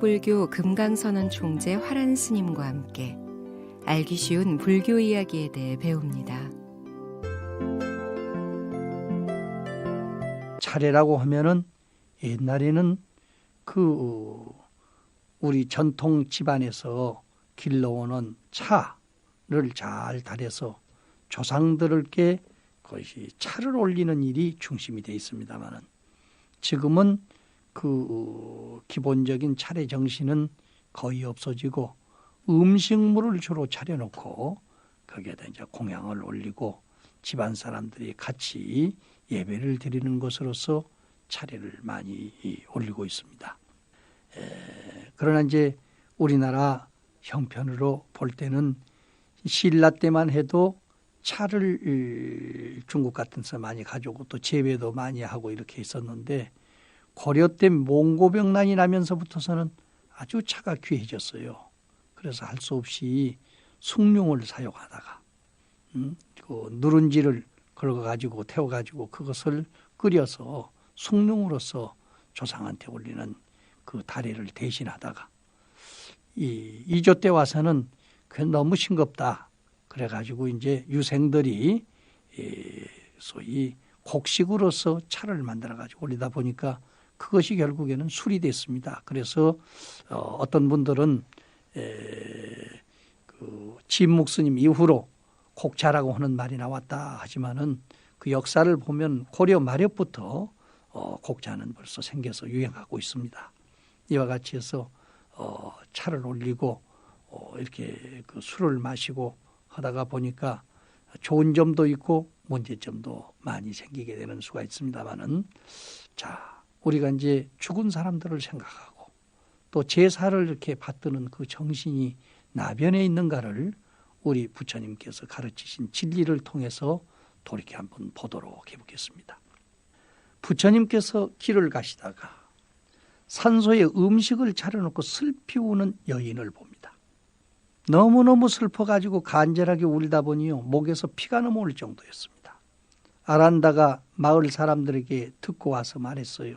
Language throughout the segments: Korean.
한국불교 금강선언 총재 화란 스님과 함께 알기 쉬운 불교 이야기에 대해 배웁니다. 차례라고 하면은 옛날에는 우리 전통 집안에서 길러오는 차를 잘 달여서 조상들께 그것이 차를 올리는 일이 중심이 되어 있습니다만은 지금은 기본적인 차례 정신은 거의 없어지고 음식물을 주로 차려놓고 거기에다 이제 공양을 올리고 집안 사람들이 같이 예배를 드리는 것으로서 차례를 많이 올리고 있습니다. 그러나 이제 우리나라 형편으로 볼 때는 신라 때만 해도 차를 중국 같은 데서 많이 가져오고 또 재배도 많이 하고 이렇게 있었는데 고려 때 몽고병난이 나면서부터서는 아주 차가 귀해졌어요. 그래서 할 수 없이 숭늉을 사용하다가 그 누룽지를 긁어가지고 태워가지고 그것을 끓여서 숭늉으로서 조상한테 올리는 그 다리를 대신하다가 이조 때 와서는 그게 너무 싱겁다. 그래가지고 이제 유생들이 소위 곡식으로서 차를 만들어가지고 올리다 보니까 그것이 결국에는 술이 됐습니다. 그래서 어떤 분들은 진묵스님 이후로 곡차라고 하는 말이 나왔다 하지만은 그 역사를 보면 고려 말엽부터 곡차는 벌써 생겨서 유행하고 있습니다. 이와 같이 해서 차를 올리고 이렇게 그 술을 마시고 하다가 보니까 좋은 점도 있고 문제점도 많이 생기게 되는 수가 있습니다만은 자 우리가 이제 죽은 사람들을 생각하고 또 제사를 이렇게 받드는 그 정신이 나변에 있는가를 우리 부처님께서 가르치신 진리를 통해서 돌이켜 한번 보도록 해보겠습니다. 부처님께서 길을 가시다가 산소에 음식을 차려놓고 슬피 우는 여인을 봅니다. 너무너무 슬퍼가지고 간절하게 울다 보니요 목에서 피가 넘어올 정도였습니다. 아란다가 마을 사람들에게 듣고 와서 말했어요.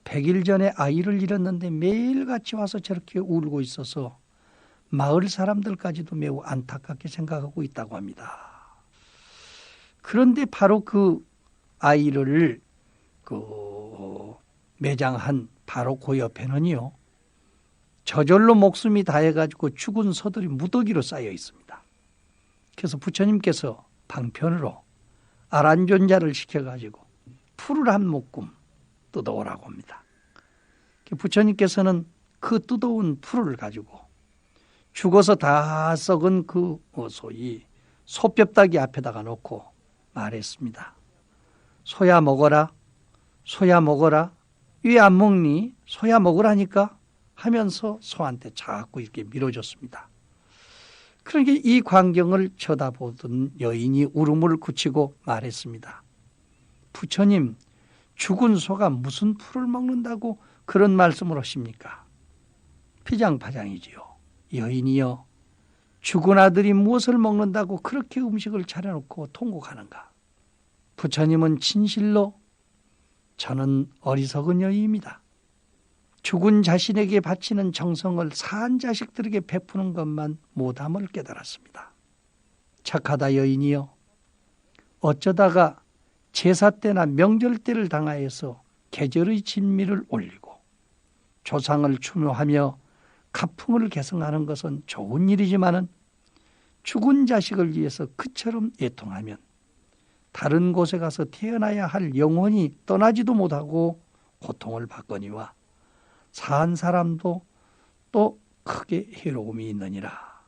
100일 전에 아이를 잃었는데 매일같이 와서 저렇게 울고 있어서 마을 사람들까지도 매우 안타깝게 생각하고 있다고 합니다. 그런데 바로 그 아이를 매장한 바로 그 옆에는요. 저절로 목숨이 다해가지고 죽은 소들이 무더기로 쌓여 있습니다. 그래서 부처님께서 방편으로 아란존자를 시켜가지고 풀을 한 묶음 뜯어오라고 합니다. 부처님께서는 그 뜯어온 풀을 가지고 죽어서 다 썩은 그 소위 소뼈다귀 앞에다가 놓고 말했습니다. 소야 먹어라. 소야 먹어라. 왜 안 먹니? 소야 먹으라니까 하면서 소한테 자꾸 이렇게 밀어줬습니다. 그러니까 이 광경을 쳐다보던 여인이 울음을 그치고 말했습니다. 부처님, 죽은 소가 무슨 풀을 먹는다고 그런 말씀을 하십니까? 피장파장이지요. 여인이여, 죽은 아들이 무엇을 먹는다고 그렇게 음식을 차려놓고 통곡하는가? 부처님은 진실로 저는 어리석은 여인입니다. 죽은 자신에게 바치는 정성을 산 자식들에게 베푸는 것만 못함을 깨달았습니다. 착하다 여인이여, 어쩌다가 제사 때나 명절 때를 당하여서 계절의 진미를 올리고 조상을 추모하며 가풍을 계승하는 것은 좋은 일이지만은 죽은 자식을 위해서 그처럼 애통하면 다른 곳에 가서 태어나야 할 영혼이 떠나지도 못하고 고통을 받거니와 산 사람도 또 크게 해로움이 있느니라.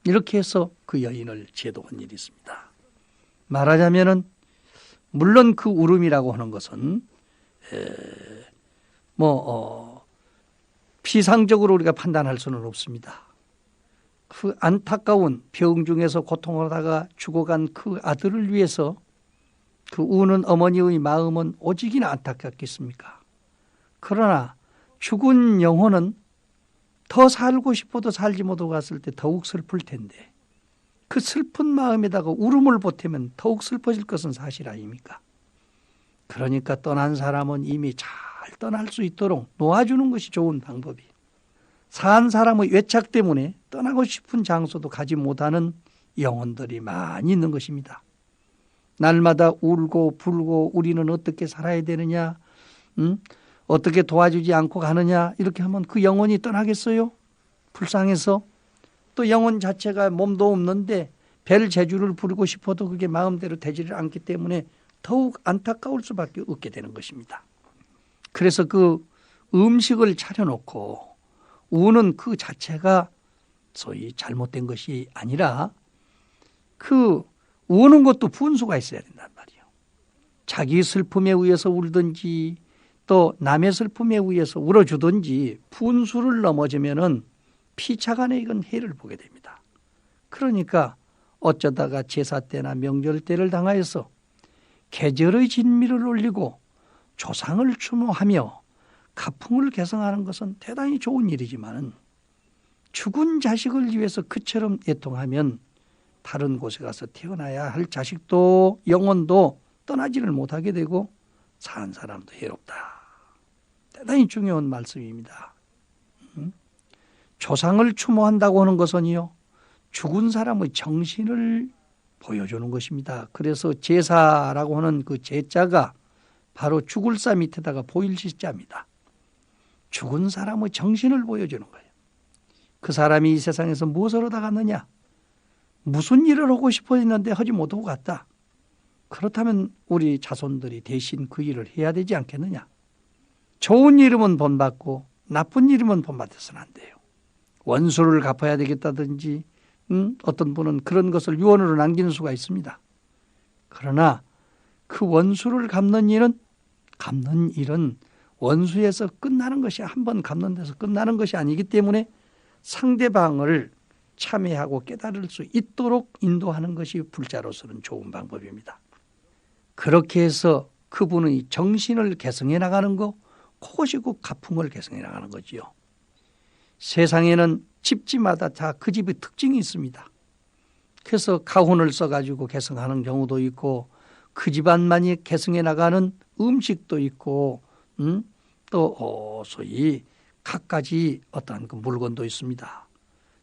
이렇게 해서 그 여인을 제도한 일이 있습니다. 말하자면은 물론 그 울음이라고 하는 것은 피상적으로 우리가 판단할 수는 없습니다. 그 안타까운 병 중에서 고통을 하다가 죽어간 그 아들을 위해서 그 우는 어머니의 마음은 오직이나 안타깝겠습니까? 그러나 죽은 영혼은 더 살고 싶어도 살지 못하고 갔을 때 더욱 슬플 텐데 그 슬픈 마음에다가 울음을 보태면 더욱 슬퍼질 것은 사실 아닙니까? 그러니까 떠난 사람은 이미 잘 잘 떠날 수 있도록 놓아주는 것이 좋은 방법이. 산 사람의 외착 때문에 떠나고 싶은 장소도 가지 못하는 영혼들이 많이 있는 것입니다. 날마다 울고 불고 우리는 어떻게 살아야 되느냐, 어떻게 도와주지 않고 가느냐, 이렇게 하면 그 영혼이 떠나겠어요? 불쌍해서. 또 영혼 자체가 몸도 없는데 별 재주를 부리고 싶어도 그게 마음대로 되지를 않기 때문에 더욱 안타까울 수밖에 없게 되는 것입니다. 그래서 그 음식을 차려놓고 우는 그 자체가 소위 잘못된 것이 아니라 그 우는 것도 분수가 있어야 된단 말이에요. 자기 슬픔에 의해서 울든지 또 남의 슬픔에 의해서 울어주든지 분수를 넘어지면은 피차간에 이건 해를 보게 됩니다. 그러니까 어쩌다가 제사 때나 명절 때를 당하여서 계절의 진미를 올리고 조상을 추모하며 가풍을 개성하는 것은 대단히 좋은 일이지만 죽은 자식을 위해서 그처럼 애통하면 다른 곳에 가서 태어나야 할 자식도 영혼도 떠나지를 못하게 되고 산 사람도 해롭다. 대단히 중요한 말씀입니다. 조상을 추모한다고 하는 것은요, 죽은 사람의 정신을 보여주는 것입니다. 그래서 제사라고 하는 그 제자가 바로 죽을 사 밑에다가 보일 시자입니다. 죽은 사람의 정신을 보여주는 거예요. 그 사람이 이 세상에서 무엇을 하다 갔느냐, 무슨 일을 하고 싶어 했는데 하지 못하고 갔다. 그렇다면 우리 자손들이 대신 그 일을 해야 되지 않겠느냐. 좋은 일이면 본받고 나쁜 일이면 본받아서는 안 돼요. 원수를 갚아야 되겠다든지 어떤 분은 그런 것을 유언으로 남기는 수가 있습니다. 그러나 그 원수를 갚는 일은 원수에서 끝나는 것이, 한 번 갚는 데서 끝나는 것이 아니기 때문에 상대방을 참회하고 깨달을 수 있도록 인도하는 것이 불자로서는 좋은 방법입니다. 그렇게 해서 그분의 정신을 개성해 나가는 거, 그것이 그 가풍을 개성해 나가는 거지요. 세상에는 집집마다 다 그 집의 특징이 있습니다. 그래서 가훈을 써가지고 개성하는 경우도 있고 그 집안만이 개성해 나가는 음식도 있고 또 소위 갖가지 어떤 그 물건도 있습니다.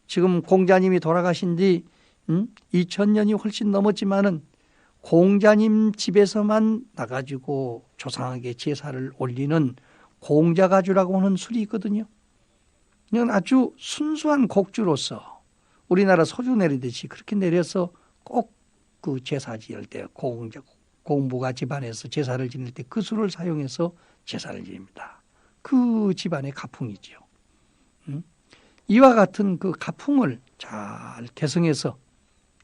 지금 공자님이 돌아가신 뒤 2000년이 훨씬 넘었지만은 공자님 집에서만 나가지고 조상에게 제사를 올리는 공자가주라고 하는 술이 있거든요. 그냥 아주 순수한 곡주로서 우리나라 소주 내리듯이 그렇게 내려서 꼭 그 제사 지을 때 공부가 집안에서 제사를 지낼 때 그 술을 사용해서 제사를 지냅니다. 그 집안의 가풍이지요. 이와 같은 그 가풍을 잘 개성해서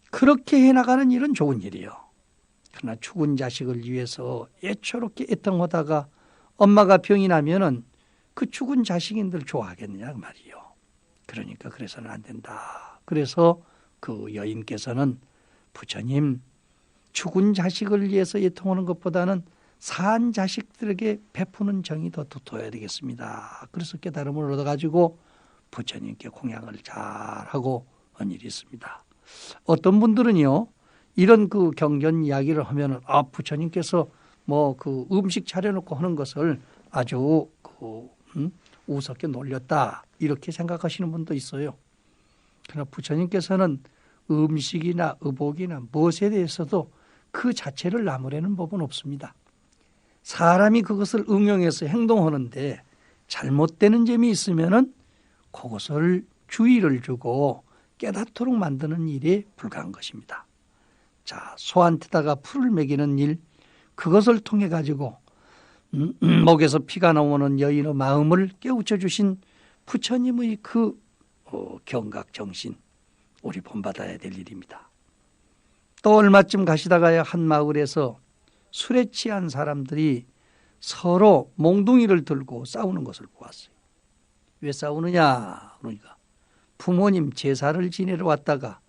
그렇게 해나가는 일은 좋은 일이요. 그러나 죽은 자식을 위해서 애처롭게 애통하다가 엄마가 병이 나면은 그 죽은 자식인들 좋아하겠느냐 그 말이요. 그러니까 그래서는 안 된다. 그래서 그 여인께서는 부처님, 죽은 자식을 위해서 애통하는 것보다는 산 자식들에게 베푸는 정이 더 두터워야 되겠습니다. 그래서 깨달음을 얻어가지고 부처님께 공양을 잘하고 한 일이 있습니다. 어떤 분들은요, 이런 그 경전 이야기를 하면은 부처님께서 뭐 그 음식 차려놓고 하는 것을 아주 우습게 놀렸다 이렇게 생각하시는 분도 있어요. 그러나 부처님께서는 음식이나 의복이나 무엇에 대해서도 그 자체를 나무라는 법은 없습니다. 사람이 그것을 응용해서 행동하는데 잘못되는 점이 있으면은 그것을 주의를 주고 깨닫도록 만드는 일에 불과한 것입니다. 자, 소한테다가 풀을 먹이는 일, 그것을 통해 가지고 목에서 피가 나오는 여인의 마음을 깨우쳐 주신 부처님의 그 경각 정신, 우리 본받아야 될 일입니다. 또 얼마쯤 가시다가야 한 마을에서 술에 취한 사람들이 서로 몽둥이를 들고 싸우는 것을 보았어요. 왜 싸우느냐? 그러니까 부모님 제사를 지내러 왔다가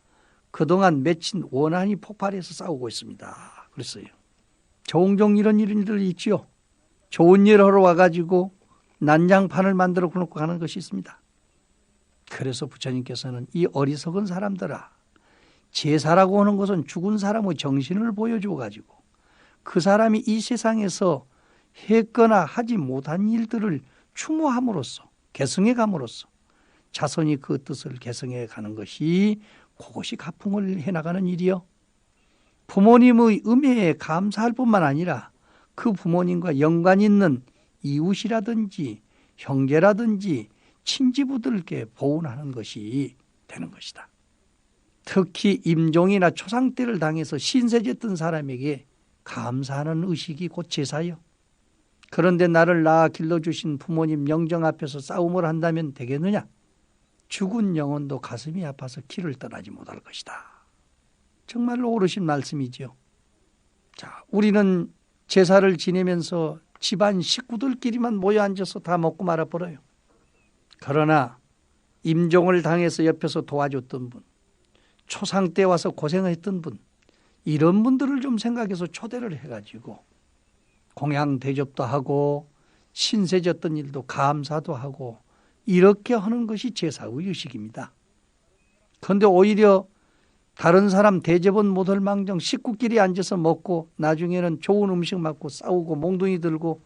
그동안 맺힌 원한이 폭발해서 싸우고 있습니다. 그랬어요. 종종 이런 일들이 있죠. 좋은 일 하러 와가지고 난장판을 만들어 놓고 가는 것이 있습니다. 그래서 부처님께서는 이 어리석은 사람들아, 제사라고 하는 것은 죽은 사람의 정신을 보여주어 가지고 그 사람이 이 세상에서 했거나 하지 못한 일들을 추모함으로써 계승해 감으로써 자손이 그 뜻을 계승해 가는 것이 그것이 가풍을 해나가는 일이요. 부모님의 음해에 감사할 뿐만 아니라 그 부모님과 연관 있는 이웃이라든지 형제라든지 친지부들께 보훈하는 것이 되는 것이다. 특히 임종이나 초상때를 당해서 신세졌던 사람에게 감사하는 의식이 곧 제사요. 그런데 나를 낳아 길러주신 부모님 영정 앞에서 싸움을 한다면 되겠느냐? 죽은 영혼도 가슴이 아파서 길을 떠나지 못할 것이다. 정말로 옳으신 말씀이지요. 자, 우리는 제사를 지내면서 집안 식구들끼리만 모여 앉아서 다 먹고 말아버려요. 그러나 임종을 당해서 옆에서 도와줬던 분, 초상 때 와서 고생했던 분, 이런 분들을 좀 생각해서 초대를 해가지고 공양 대접도 하고 신세졌던 일도 감사도 하고 이렇게 하는 것이 제사의 의식입니다. 그런데 오히려 다른 사람 대접은 못할 망정 식구끼리 앉아서 먹고 나중에는 좋은 음식 먹고 싸우고 몽둥이 들고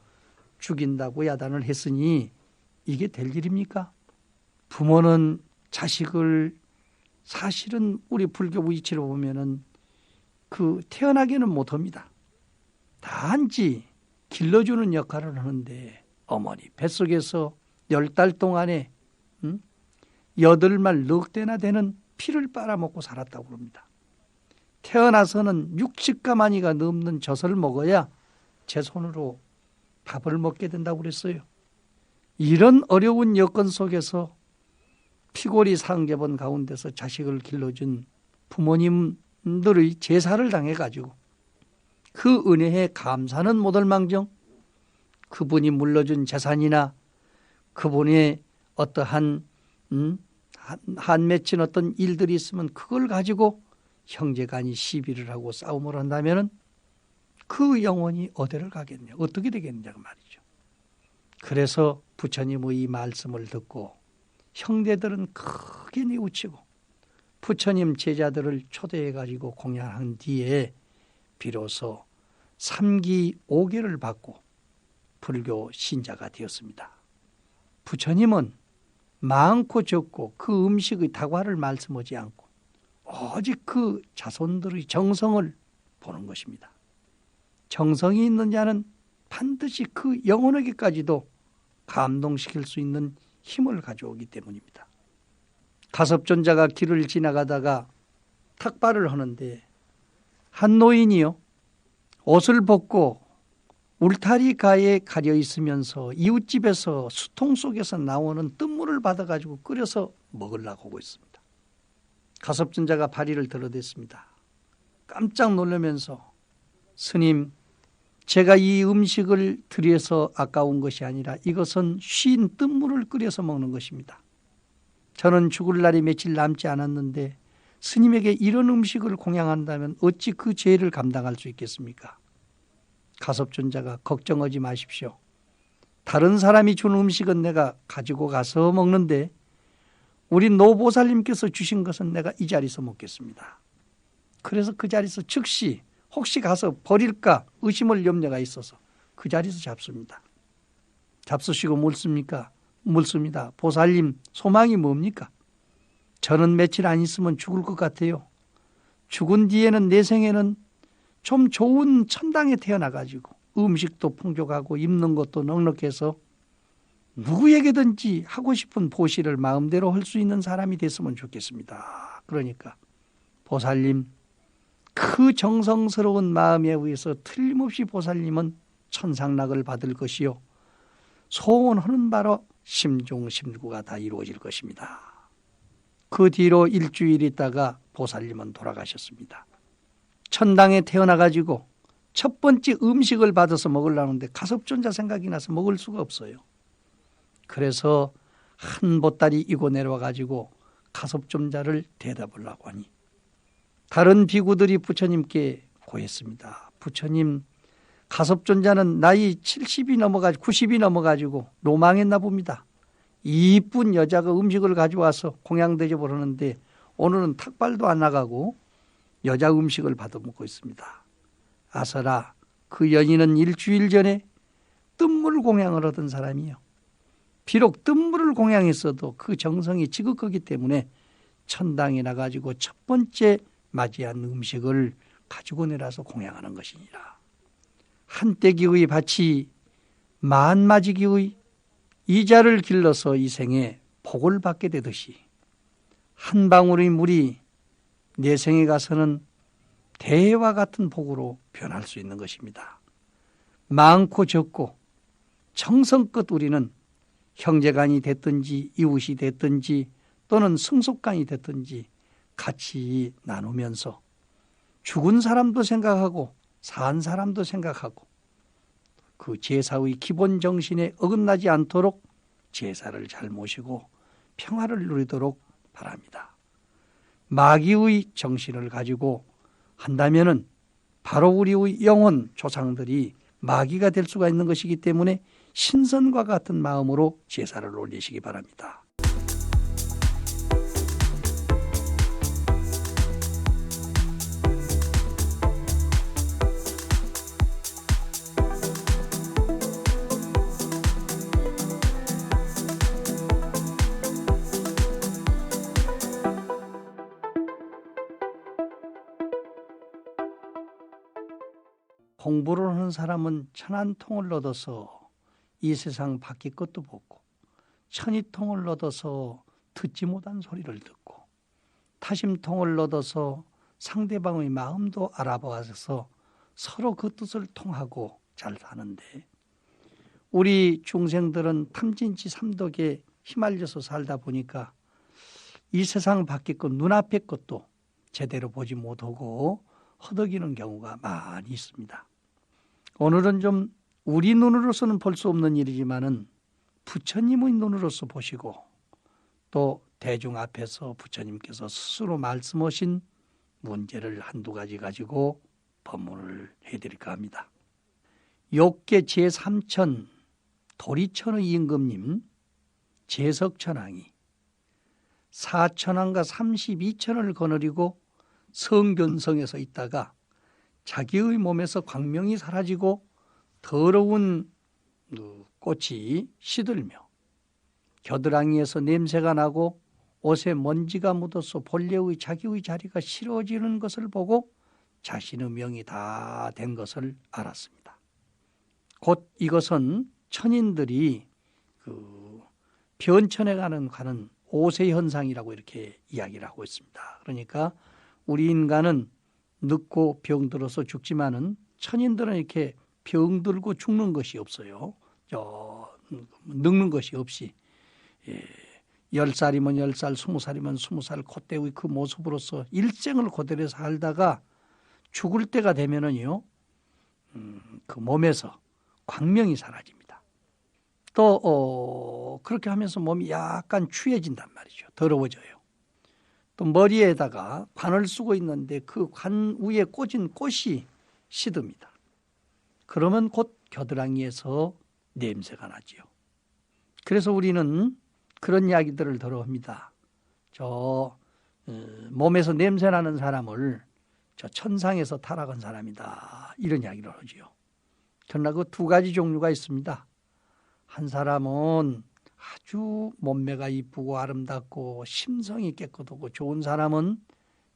죽인다고 야단을 했으니 이게 될 일입니까? 부모는 자식을 사실은 우리 불교 위치로 보면은 그 태어나게는 못합니다. 단지 길러주는 역할을 하는데 어머니 뱃속에서 10달 동안에 8말 넉 대나 되는 피를 빨아먹고 살았다고 그럽니다. 태어나서는 60가마니가 넘는 젖을 먹어야 제 손으로 밥을 먹게 된다고 그랬어요. 이런 어려운 여건 속에서 피골이 상접원 가운데서 자식을 길러준 부모님들의 제사를 당해가지고 그 은혜에 감사는 못할 망정 그분이 물려준 재산이나 그분의 어떠한 한 맺힌 어떤 일들이 있으면 그걸 가지고 형제간이 시비를 하고 싸움을 한다면 그 영혼이 어디를 가겠냐 어떻게 되겠느냐고 말이죠. 그래서 부처님의 이 말씀을 듣고 형제들은 크게 뉘우치고 부처님 제자들을 초대해 가지고 공양한 뒤에 비로소 3기 5계를 받고 불교 신자가 되었습니다. 부처님은 많고 적고 그 음식의 다과를 말씀하지 않고 오직 그 자손들의 정성을 보는 것입니다. 정성이 있는 자는 반드시 그 영혼에게까지도 감동시킬 수 있는 힘을 가져오기 때문입니다. 가섭존자가 길을 지나가다가 탁발을 하는데 한 노인이요 옷을 벗고 울타리 가에 가려 있으면서 이웃집에서 수통 속에서 나오는 뜬물을 받아가지고 끓여서 먹으려고 하고 있습니다. 가섭존자가 발의를 들어댔습니다. 깜짝 놀라면서 스님 제가 이 음식을 드려서 아까운 것이 아니라 이것은 쉰 뜬물을 끓여서 먹는 것입니다. 저는 죽을 날이 며칠 남지 않았는데 스님에게 이런 음식을 공양한다면 어찌 그 죄를 감당할 수 있겠습니까? 가섭존자가 걱정하지 마십시오. 다른 사람이 준 음식은 내가 가지고 가서 먹는데 우리 노보살님께서 주신 것은 내가 이 자리에서 먹겠습니다. 그래서 그 자리에서 즉시 혹시 가서 버릴까 의심할 염려가 있어서 그 자리에서 잡습니다. 잡수시고 묻습니까? 묻습니다. 보살님 소망이 뭡니까? 저는 며칠 안 있으면 죽을 것 같아요. 죽은 뒤에는 내 생에는 좀 좋은 천당에 태어나가지고 음식도 풍족하고 입는 것도 넉넉해서 누구에게든지 하고 싶은 보시를 마음대로 할 수 있는 사람이 됐으면 좋겠습니다. 그러니까 보살님 그 정성스러운 마음에 의해서 틀림없이 보살님은 천상락을 받을 것이요 소원하는 바로 심중심구가 다 이루어질 것입니다. 그 뒤로 일주일 있다가 보살님은 돌아가셨습니다. 천당에 태어나가지고 첫 번째 음식을 받아서 먹으려는데 가섭존자 생각이 나서 먹을 수가 없어요. 그래서 한 보따리 이고 내려와가지고 가섭존자를 대답하려고 하니 다른 비구들이 부처님께 고했습니다. 부처님 가섭존자는 나이 70이 넘어가지고 90이 넘어가지고 로망했나 봅니다. 이쁜 여자가 음식을 가져와서 공양 대접을 하는데 오늘은 탁발도 안 나가고 여자 음식을 받아 먹고 있습니다. 아서라 그 여인은 일주일 전에 뜬물 공양을 얻은 사람이요. 비록 뜬물을 공양했어도 그 정성이 지극하기 때문에 천당에 나가지고 첫 번째 맞이한 음식을 가지고 내려서 공양하는 것이니라. 한때기의 밭이 만마지기의 이자를 길러서 이 생에 복을 받게 되듯이 한 방울의 물이 내 생에 가서는 대해와 같은 복으로 변할 수 있는 것입니다. 많고 적고 정성껏 우리는 형제간이 됐든지 이웃이 됐든지 또는 승속간이 됐든지 같이 나누면서 죽은 사람도 생각하고 산 사람도 생각하고 그 제사의 기본 정신에 어긋나지 않도록 제사를 잘 모시고 평화를 누리도록 바랍니다. 마귀의 정신을 가지고 한다면은 바로 우리의 영혼 조상들이 마귀가 될 수가 있는 것이기 때문에 신선과 같은 마음으로 제사를 올리시기 바랍니다. 공부를 하는 사람은 천한통을 얻어서 이 세상 바뀔 것도 보고 천이통을 얻어서 듣지 못한 소리를 듣고 타심통을 얻어서 상대방의 마음도 알아봐서 서로 그 뜻을 통하고 잘 사는데 우리 중생들은 탐진치 삼독에 휘말려서 살다 보니까 이 세상 바뀔 것 눈앞의 것도 제대로 보지 못하고 허덕이는 경우가 많이 있습니다. 오늘은 좀 우리 눈으로서는 볼 수 없는 일이지만은 부처님의 눈으로서 보시고 또 대중 앞에서 부처님께서 스스로 말씀하신 문제를 한두 가지 가지고 법문을 해드릴까 합니다. 욕계 제3천 도리천의 임금님 제석천왕이 4천왕과 32천을 거느리고 성견성에서 있다가 자기의 몸에서 광명이 사라지고 더러운 꽃이 시들며 겨드랑이에서 냄새가 나고 옷에 먼지가 묻어서 본래의 자기의 자리가 싫어지는 것을 보고 자신의 명이 다 된 것을 알았습니다. 곧 이것은 천인들이 그 변천에 가는 오세 현상이라고 이렇게 이야기를 하고 있습니다. 그러니까 우리 인간은 늙고 병들어서 죽지만은 천인들은 이렇게 병들고 죽는 것이 없어요. 늙는 것이 없이 10살이면 10살, 20살이면 20살 그때의 그 모습으로서 일생을 그대로 살다가 죽을 때가 되면은요, 그 몸에서 광명이 사라집니다. 또 그렇게 하면서 몸이 약간 추해진단 말이죠. 더러워져요. 또 머리에다가 관을 쓰고 있는데 그 관 위에 꽂은 꽃이 시듭니다. 그러면 곧 겨드랑이에서 냄새가 나지요. 그래서 우리는 그런 이야기들을 들어옵니다. 몸에서 냄새 나는 사람을 저 천상에서 타락한 사람이다. 이런 이야기를 하지요. 그러나 그 두 가지 종류가 있습니다. 한 사람은 아주 몸매가 이쁘고 아름답고 심성이 깨끗하고 좋은 사람은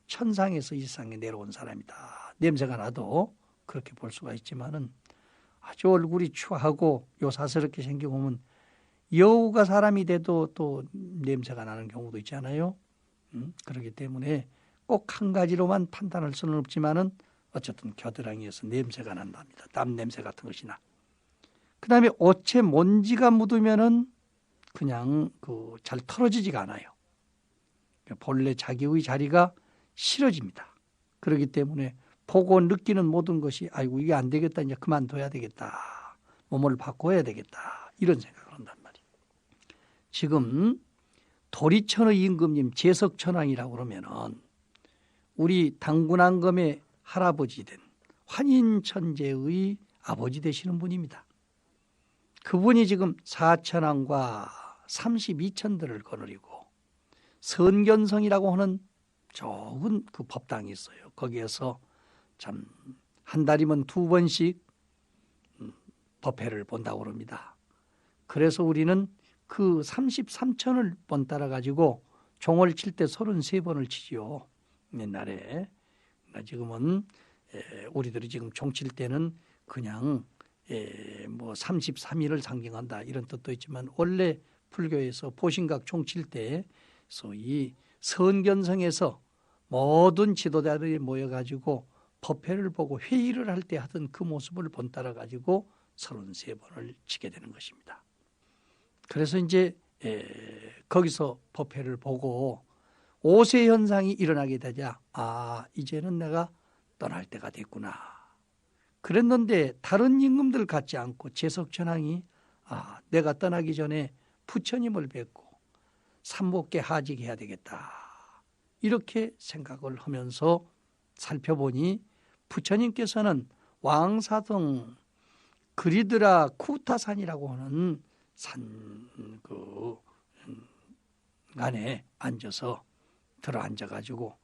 천상에서 이 세상에 내려온 사람이다. 냄새가 나도 그렇게 볼 수가 있지만은 아주 얼굴이 추하고 요사스럽게 생겨보면 여우가 사람이 돼도 또 냄새가 나는 경우도 있잖아요. 그렇기 때문에 꼭 한 가지로만 판단할 수는 없지만은 어쨌든 겨드랑이에서 냄새가 난답니다. 땀 냄새 같은 것이 나. 그 다음에 옷에 먼지가 묻으면은 그냥 잘 털어지지가 않아요. 본래 자기의 자리가 싫어집니다. 그렇기 때문에 보고 느끼는 모든 것이 아이고 이게 안 되겠다. 이제 그만둬야 되겠다. 몸을 바꿔야 되겠다. 이런 생각을 한단 말이에요. 지금 도리천의 임금님 제석천왕이라고 그러면은 우리 당군왕검의 할아버지 된 환인천재의 아버지 되시는 분입니다. 그분이 지금 4천왕과 32천들을 거느리고 선견성이라고 하는 좋은 그 법당이 있어요. 거기에서 참 한 달이면 2번씩 법회를 본다고 합니다. 그래서 우리는 그 33천을 번따라 가지고 종을 칠 때 33번을 치지요. 옛날에. 지금은 우리들이 지금 종 칠 때는 그냥 뭐 33일을 상징한다 이런 뜻도 있지만 원래 불교에서 보신각 종 칠 때 소위 선견성에서 모든 지도자들이 모여가지고 법회를 보고 회의를 할 때 하던 그 모습을 본따라 가지고 33번을 치게 되는 것입니다. 그래서 이제 거기서 법회를 보고 오세 현상이 일어나게 되자 이제는 내가 떠날 때가 됐구나. 그랬는데 다른 임금들 같지 않고 재석천왕이 내가 떠나기 전에 부처님을 뵙고 삼복계 하직해야 되겠다. 이렇게 생각을 하면서 살펴보니 부처님께서는 왕사등 그리드라 쿠타산이라고 하는 산 안에 앉아서 들어앉아가지고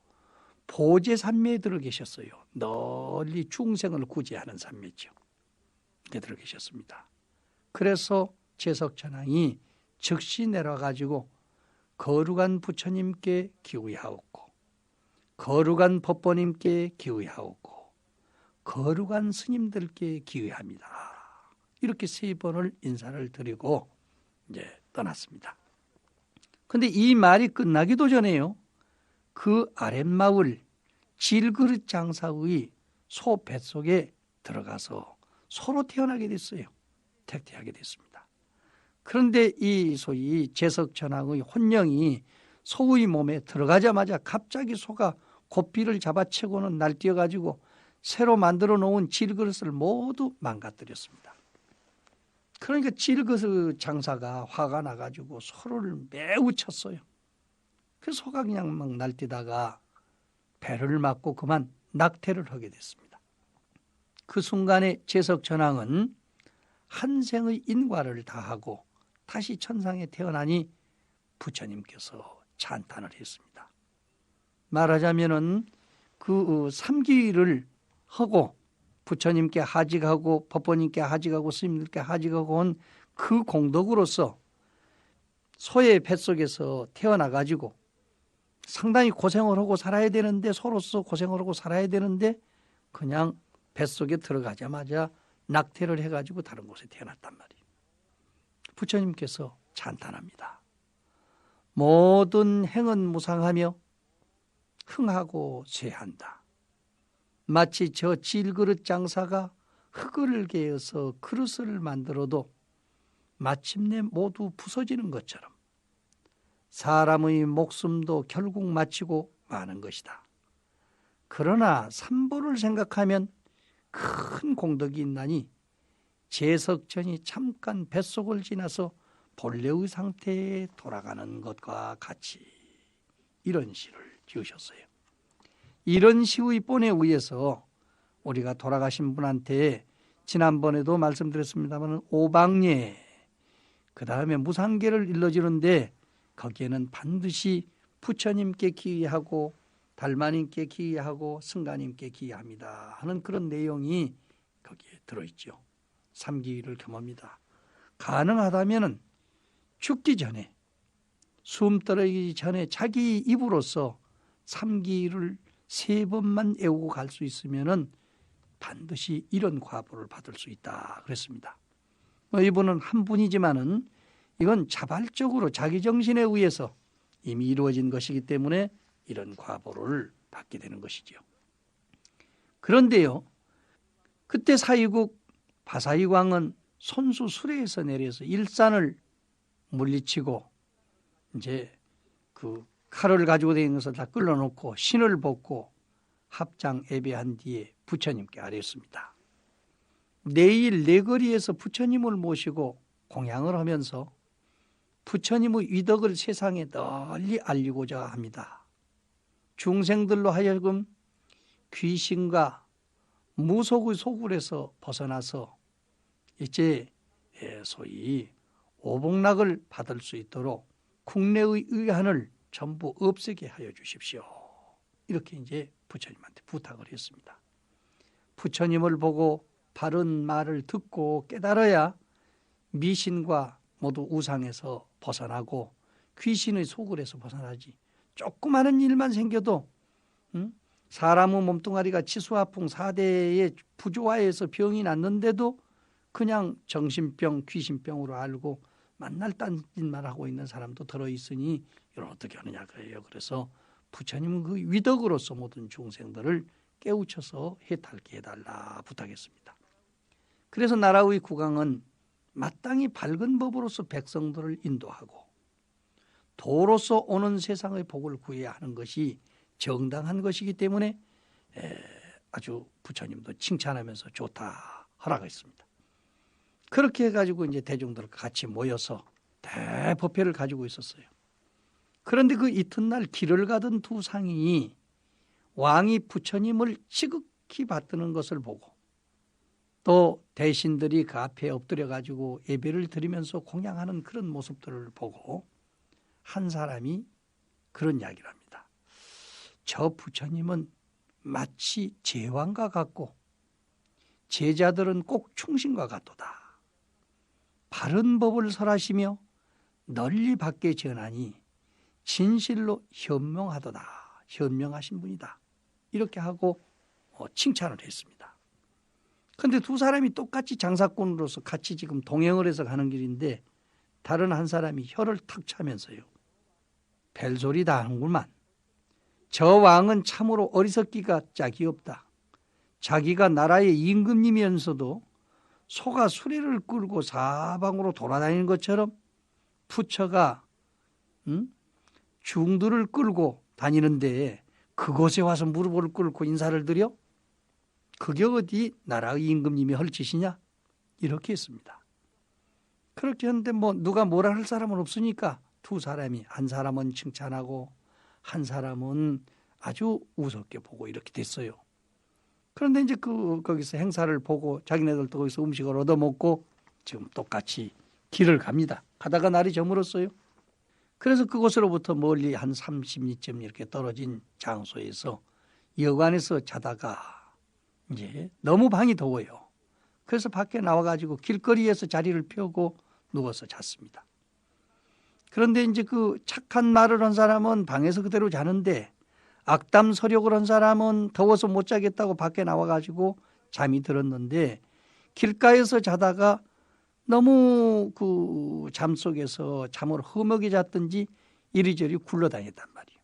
보제산매에 들어 계셨어요. 널리 중생을 구제하는 산매죠. 그때 들어 계셨습니다. 그래서 재석천왕이 즉시 내려가지고 거룩한 부처님께 기의하옵고 거룩한 법보님께 기의하옵고 거룩한 스님들께 기의합니다. 이렇게 3번을 인사를 드리고 이제 떠났습니다. 그런데 이 말이 끝나기도 전에요. 그 아랫마을 질그릇 장사의 소 뱃속에 들어가서 소로 태어나게 됐어요. 택퇴하게 됐습니다. 그런데 이 소위 재석천왕의 혼령이 소의 몸에 들어가자마자 갑자기 소가 고삐를 잡아채고는 날뛰어가지고 새로 만들어 놓은 질그릇을 모두 망가뜨렸습니다. 그러니까 질그릇 장사가 화가 나가지고 소를 매우 쳤어요. 그 소가 그냥 막 날뛰다가 배를 맞고 그만 낙태를 하게 됐습니다. 그 순간에 재석천왕은 한생의 인과를 다하고 다시 천상에 태어나니 부처님께서 찬탄을 했습니다. 말하자면은 그 삼기를 하고 부처님께 하직하고 법보님께 하직하고 스님들께 하직하고 온 그 공덕으로서 소의 뱃속에서 태어나가지고 상당히 고생을 하고 살아야 되는데 소로서 고생을 하고 살아야 되는데 그냥 뱃속에 들어가자마자 낙태를 해가지고 다른 곳에 태어났단 말이에요. 부처님께서 찬탄합니다. 모든 행은 무상하며 흥하고 쇠한다. 마치 저 질그릇 장사가 흙을 개어서 그릇을 만들어도 마침내 모두 부서지는 것처럼 사람의 목숨도 결국 마치고 마는 것이다. 그러나 삼보를 생각하면 큰 공덕이 있나니 재석천이 잠깐 뱃속을 지나서 본래의 상태에 돌아가는 것과 같이 이런 시를 지으셨어요. 이런 시의 본에 의해서 우리가 돌아가신 분한테 지난번에도 말씀드렸습니다만 오방예 그 다음에 무상계를 일러주는데 거기에는 반드시 부처님께 기의하고 달마님께 기의하고 승가님께 기의합니다 하는 그런 내용이 거기에 들어있죠. 삼기를 겸합니다. 가능하다면 죽기 전에 숨 떨어지기 전에 자기 입으로서 삼기를 3번만 애우고 갈 수 있으면 반드시 이런 과보를 받을 수 있다 그랬습니다. 이분은 한 분이지만은 이건 자발적으로 자기 정신에 의해서 이미 이루어진 것이기 때문에 이런 과보를 받게 되는 것이죠. 그런데요, 그때 사위국 바사이광은 손수 수레에서 내려서 일산을 물리치고 이제 그 칼을 가지고 다니는 것을 다 끌어놓고 신을 벗고 합장 예배한 뒤에 부처님께 아뢰었습니다. 내일 내거리에서 부처님을 모시고 공양을 하면서 부처님의 위덕을 세상에 널리 알리고자 합니다. 중생들로 하여금 귀신과 무속의 소굴에서 벗어나서 이제 소위 오복락을 받을 수 있도록 국내의 의한을 전부 없애게 하여 주십시오. 이렇게 이제 부처님한테 부탁을 했습니다. 부처님을 보고 바른 말을 듣고 깨달아야 미신과 모두 우상에서 벗어나고 귀신의 소굴에서 벗어나지. 조그마한 일만 생겨도 사람의 몸뚱아리가 치수화풍 4대의 부조화에서 병이 났는데도 그냥 정신병, 귀신병으로 알고 만날 딴짓만 하고 있는 사람도 들어있으니 이걸 어떻게 하느냐 그래요. 그래서 부처님은 그 위덕으로서 모든 중생들을 깨우쳐서 해탈케 해달라 부탁했습니다. 그래서 나라의 국왕은 마땅히 밝은 법으로서 백성들을 인도하고 도로서 오는 세상의 복을 구해야 하는 것이 정당한 것이기 때문에 아주 부처님도 칭찬하면서 좋다 허락했습니다. 그렇게 해가지고 이제 대중들과 같이 모여서 대법회를 가지고 있었어요. 그런데 그 이튿날 길을 가던 두 상인이 왕이 부처님을 지극히 받드는 것을 보고 또 대신들이 그 앞에 엎드려 가지고 예배를 드리면서 공양하는 그런 모습들을 보고 한 사람이 그런 이야기를 합니다. 저 부처님은 마치 제왕과 같고 제자들은 꼭 충신과 같도다. 바른 법을 설하시며 널리 밖에 전하니 진실로 현명하도다. 현명하신 분이다. 이렇게 하고 칭찬을 했습니다. 그런데 두 사람이 똑같이 장사꾼으로서 같이 지금 동행을 해서 가는 길인데 다른 한 사람이 혀를 탁 차면서요. 벨소리 다 하는구만. 저 왕은 참으로 어리석기가 짝이 없다. 자기가 나라의 임금님이면서도 소가 수레를 끌고 사방으로 돌아다니는 것처럼 부처가 중들을 끌고 다니는데 그곳에 와서 무릎을 꿇고 인사를 드려? 그게 어디 나라의 임금님이 할 짓이냐? 이렇게 했습니다. 그렇게 했는데 뭐 누가 뭐라 할 사람은 없으니까 두 사람이 한 사람은 칭찬하고 한 사람은 아주 우습게 보고 이렇게 됐어요. 그런데 이제 거기서 행사를 보고 자기네들도 거기서 음식을 얻어먹고 지금 똑같이 길을 갑니다. 가다가 날이 저물었어요. 그래서 그곳으로부터 멀리 한 30리쯤 이렇게 떨어진 장소에서 여관에서 자다가 이제 너무 방이 더워요. 그래서 밖에 나와가지고 길거리에서 자리를 펴고 누워서 잤습니다. 그런데 이제 그 착한 말을 한 사람은 방에서 그대로 자는데 악담 서력을 한 사람은 더워서 못 자겠다고 밖에 나와가지고 잠이 들었는데 길가에서 자다가 너무 그 잠 속에서 잠을 허먹이 잤든지 이리저리 굴러다녔단 말이에요.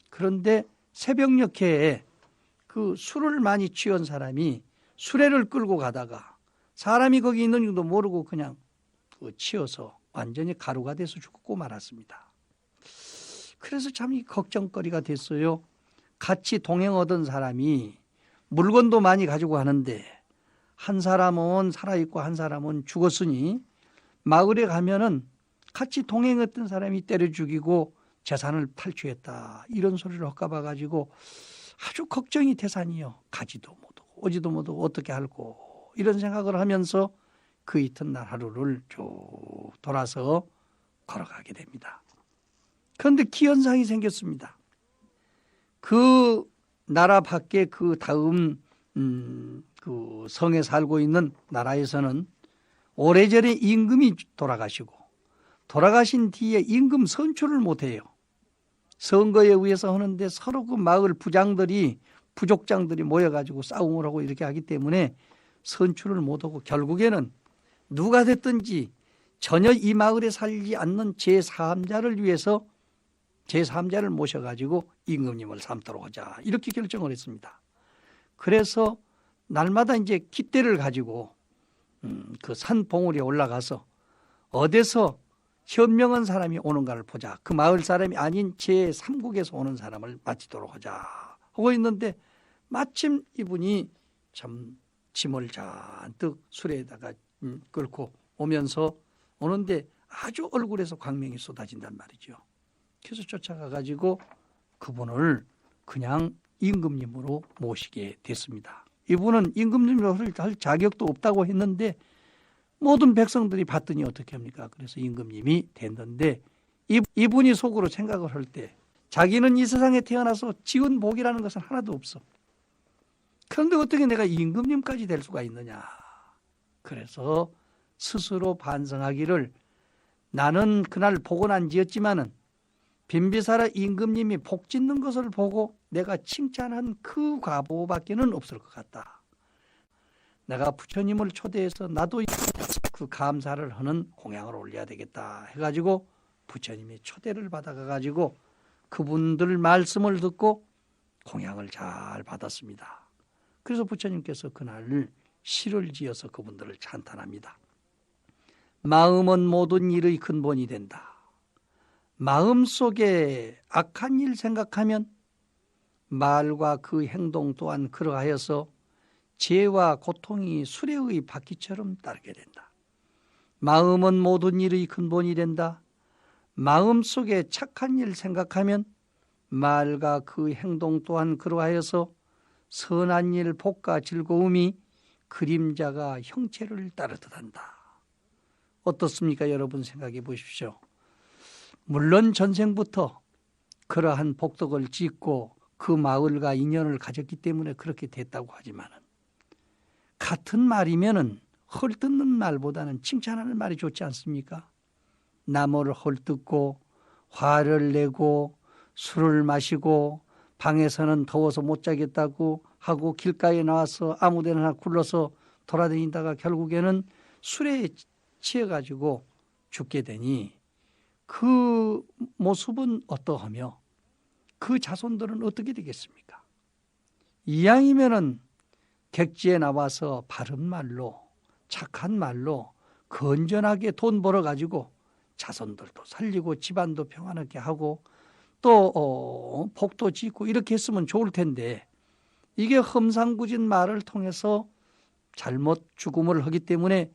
그런데 새벽녘에 그 술을 많이 취한 사람이 수레를 끌고 가다가 사람이 거기 있는 줄도 모르고 그냥 치여서 완전히 가루가 돼서 죽고 말았습니다. 그래서 참 걱정거리가 됐어요. 같이 동행하던 사람이 물건도 많이 가지고 가는데 한 사람은 살아있고 한 사람은 죽었으니 마을에 가면은 같이 동행했던 사람이 때려 죽이고 재산을 탈취했다. 이런 소리를 헛가봐 가지고 아주 걱정이 태산이요. 가지도 못하고 오지도 못하고 어떻게 할고 이런 생각을 하면서 그 이튿날 하루를 쭉 돌아서 걸어가게 됩니다. 그런데 기현상이 생겼습니다. 그 나라 밖에 그 다음 그 성에 살고 있는 나라에서는 오래전에 임금이 돌아가시고 돌아가신 뒤에 임금 선출을 못해요. 선거에 의해서 하는데 서로 그 마을 부족장들이 모여가지고 싸움을 하고 이렇게 하기 때문에 선출을 못하고 결국에는 누가 됐든지 전혀 이 마을에 살지 않는 제3자를 위해서 제3자를 모셔가지고 임금님을 삼도록 하자 이렇게 결정을 했습니다. 그래서 날마다 이제 깃대를 가지고 그 산 봉우리에 올라가서 어디서 현명한 사람이 오는가를 보자. 그 마을 사람이 아닌 제3국에서 오는 사람을 맞히도록 하자 하고 있는데 마침 이분이 참 짐을 잔뜩 수레에다가 끌고 오면서 오는데 아주 얼굴에서 광명이 쏟아진단 말이죠. 그래서 쫓아가 가지고 그분을 그냥 임금님으로 모시게 됐습니다. 이분은 임금님으로 할 자격도 없다고 했는데 모든 백성들이 봤더니 어떻게 합니까? 그래서 임금님이 됐는데 이분이 속으로 생각을 할 때 자기는 이 세상에 태어나서 지은 복이라는 것은 하나도 없어. 그런데 어떻게 내가 임금님까지 될 수가 있느냐 그래서 스스로 반성하기를 나는 그날 복은 안 지었지만은 빈비사라 임금님이 복 짓는 것을 보고 내가 칭찬한 그 과보밖에는 없을 것 같다. 내가 부처님을 초대해서 나도 그 감사를 하는 공양을 올려야 되겠다 해가지고 부처님이 초대를 받아가지고 그분들 말씀을 듣고 공양을 잘 받았습니다. 그래서 부처님께서 그날 시를 지어서 그분들을 찬탄합니다. 마음은 모든 일의 근본이 된다. 마음속에 악한 일 생각하면 말과 그 행동 또한 그러하여서 죄와 고통이 수레의 바퀴처럼 따르게 된다. 마음은 모든 일의 근본이 된다. 마음속에 착한 일 생각하면 말과 그 행동 또한 그러하여서 선한 일, 복과 즐거움이 그림자가 형체를 따르듯 한다. 어떻습니까? 여러분 생각해 보십시오. 물론 전생부터 그러한 복덕을 짓고 그 마을과 인연을 가졌기 때문에 그렇게 됐다고 하지만은 같은 말이면은 헐뜯는 말보다는 칭찬하는 말이 좋지 않습니까? 남을 헐뜯고 화를 내고 술을 마시고 방에서는 더워서 못 자겠다고 하고 길가에 나와서 아무 데나 굴러서 돌아다니다가 결국에는 술에 취해가지고 죽게 되니 그 모습은 어떠하며 그 자손들은 어떻게 되겠습니까? 이왕이면은 객지에 나와서 바른 말로 착한 말로 건전하게 돈 벌어가지고 자손들도 살리고 집안도 평안하게 하고 또 복도 짓고 이렇게 했으면 좋을 텐데 이게 험상궂은 말을 통해서 잘못 죽음을 하기 때문에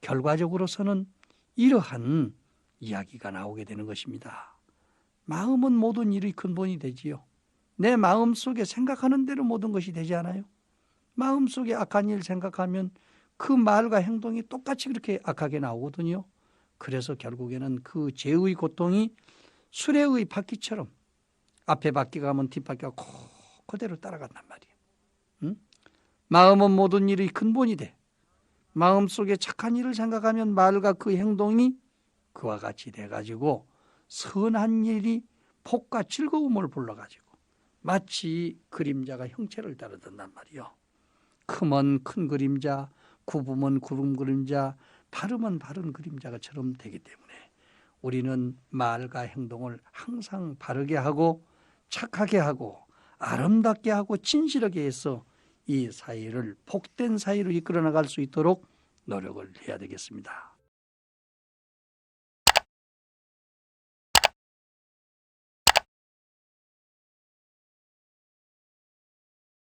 결과적으로서는 이러한 이야기가 나오게 되는 것입니다. 마음은 모든 일의 근본이 되지요. 내 마음속에 생각하는 대로 모든 것이 되지 않아요? 마음속에 악한 일 생각하면 그 말과 행동이 똑같이 그렇게 악하게 나오거든요. 그래서 결국에는 그 죄의 고통이 수레의 바퀴처럼 앞에 바퀴가 가면 뒷바퀴가 그대로 따라간단 말이에요. 응? 마음은 모든 일의 근본이 돼. 마음속에 착한 일을 생각하면 말과 그 행동이 그와 같이 돼가지고 선한 일이 복과 즐거움을 불러가지고 마치 그림자가 형체를 따르던단 말이요. 크면 큰 그림자, 굽으면 구름 그림자, 바르면 바른 그림자가처럼 되기 때문에 우리는 말과 행동을 항상 바르게 하고 착하게 하고 아름답게 하고 진실하게 해서 이 사회를 복된 사회로 이끌어 나갈 수 있도록 노력을 해야 되겠습니다.